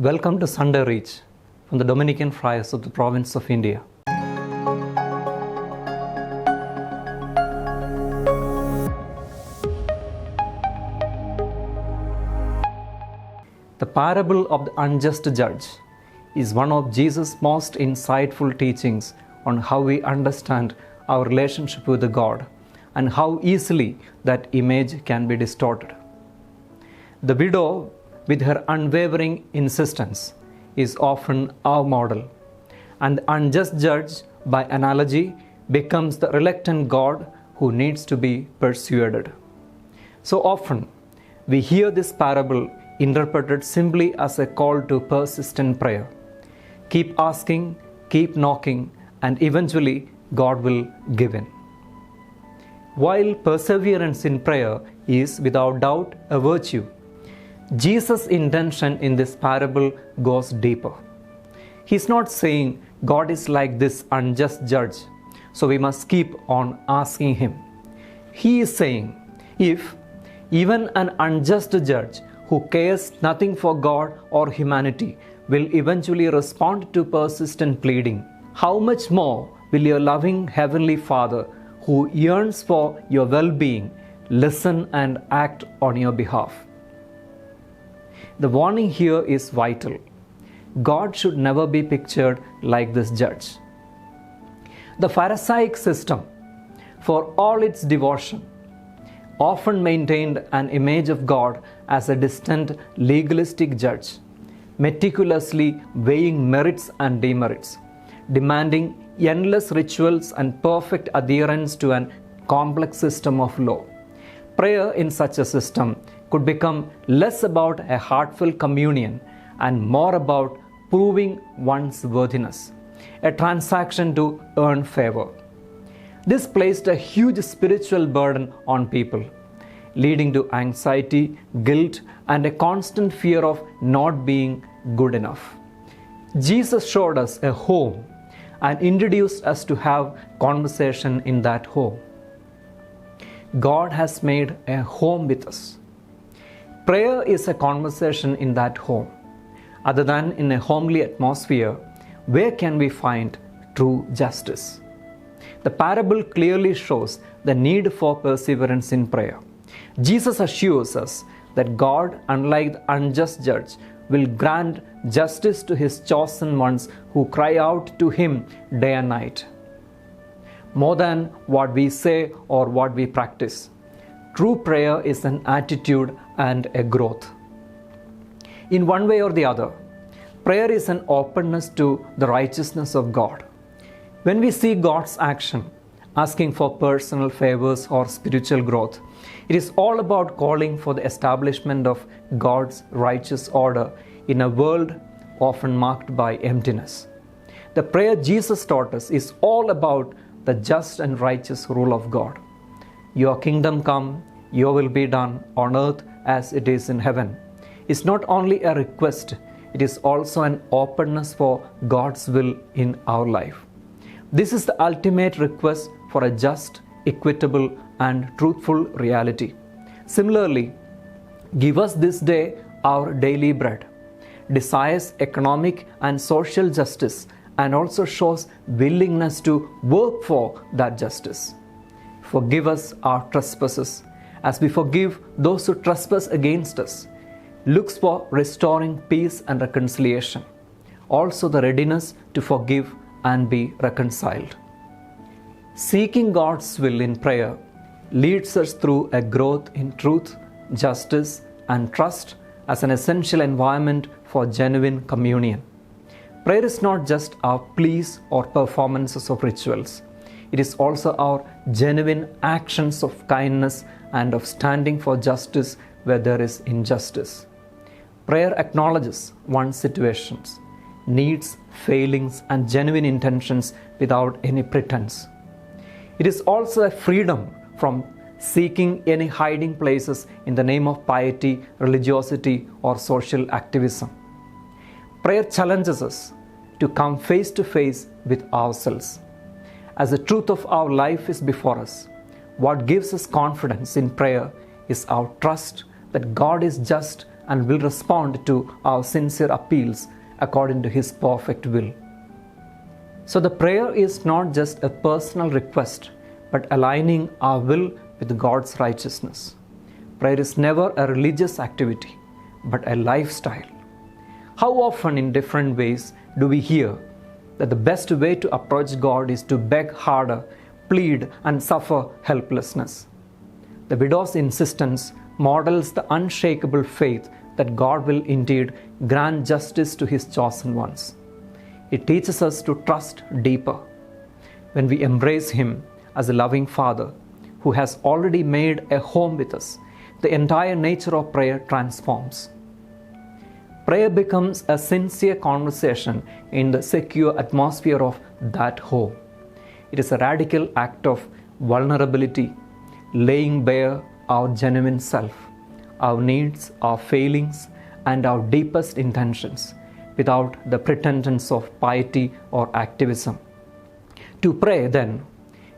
Welcome to Sunday Reach from the Dominican Friars of the province of India. The parable of the unjust judge is one of Jesus' most insightful teachings on how we understand our relationship with God and how easily that image can be distorted. The widow, with her unwavering insistence, is often our model, and the unjust judge, by analogy, becomes the reluctant God who needs to be persuaded. So often, we hear this parable interpreted simply as a call to persistent prayer. Keep asking, keep knocking, and eventually God will give in. While perseverance in prayer is without doubt a virtue, Jesus' intention in this parable goes deeper. He's not saying God is like this unjust judge, so we must keep on asking Him. He is saying, if even an unjust judge who cares nothing for God or humanity will eventually respond to persistent pleading, how much more will your loving Heavenly Father, who yearns for your well-being, listen and act on your behalf? The warning here is vital. God should never be pictured like this judge. The Pharisaic system, for all its devotion, often maintained an image of God as a distant, legalistic judge, meticulously weighing merits and demerits, demanding endless rituals and perfect adherence to a complex system of law. Prayer in such a system could become less about a heartfelt communion and more about proving one's worthiness, a transaction to earn favor. This placed a huge spiritual burden on people, leading to anxiety, guilt, and a constant fear of not being good enough. Jesus showed us a home and introduced us to have conversation in that home. God has made a home with us. Prayer is a conversation in that home. Other than in a homely atmosphere, where can we find true justice? The parable clearly shows the need for perseverance in prayer. Jesus assures us that God, unlike the unjust judge, will grant justice to His chosen ones who cry out to Him day and night. More than what we say or what we practice, true prayer is an attitude and a growth. In one way or the other, prayer is an openness to the righteousness of God. When we see God's action, asking for personal favors or spiritual growth, it is all about calling for the establishment of God's righteous order in a world often marked by emptiness. The prayer Jesus taught us is all about the just and righteous rule of God. Your kingdom come, your will be done on earth as it is in heaven. It's not only a request, it is also an openness for God's will in our life. This is the ultimate request for a just, equitable, and truthful reality. Similarly, give us this day our daily bread, desires economic and social justice, and also shows willingness to work for that justice. Forgive us our trespasses, as we forgive those who trespass against us. Looks for restoring peace and reconciliation. Also the readiness to forgive and be reconciled. Seeking God's will in prayer leads us through a growth in truth, justice, and trust as an essential environment for genuine communion. Prayer is not just our pleas or performances of rituals. It is also our genuine actions of kindness and of standing for justice where there is injustice. Prayer acknowledges one's situations, needs, failings, and genuine intentions without any pretense. It is also a freedom from seeking any hiding places in the name of piety, religiosity, or social activism. Prayer challenges us to come face to face with ourselves. As the truth of our life is before us, what gives us confidence in prayer is our trust that God is just and will respond to our sincere appeals according to His perfect will. So the prayer is not just a personal request, but aligning our will with God's righteousness. Prayer is never a religious activity, but a lifestyle. How often in different ways do we hear that the best way to approach God is to beg harder, plead, and suffer helplessness? The widow's insistence models the unshakable faith that God will indeed grant justice to His chosen ones. It teaches us to trust deeper. When we embrace Him as a loving Father who has already made a home with us, the entire nature of prayer transforms. Prayer becomes a sincere conversation in the secure atmosphere of that home. It is a radical act of vulnerability, laying bare our genuine self, our needs, our failings, and our deepest intentions, without the pretensions of piety or activism. To pray, then,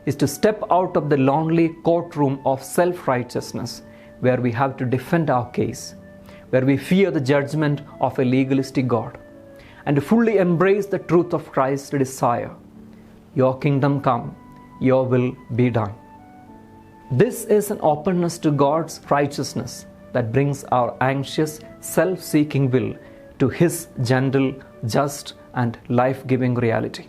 is to step out of the lonely courtroom of self-righteousness, where we have to defend our case, where we fear the judgment of a legalistic God, and to fully embrace the truth of Christ's desire. Your kingdom come, your will be done. This is an openness to God's righteousness that brings our anxious, self-seeking will to His gentle, just, and life-giving reality.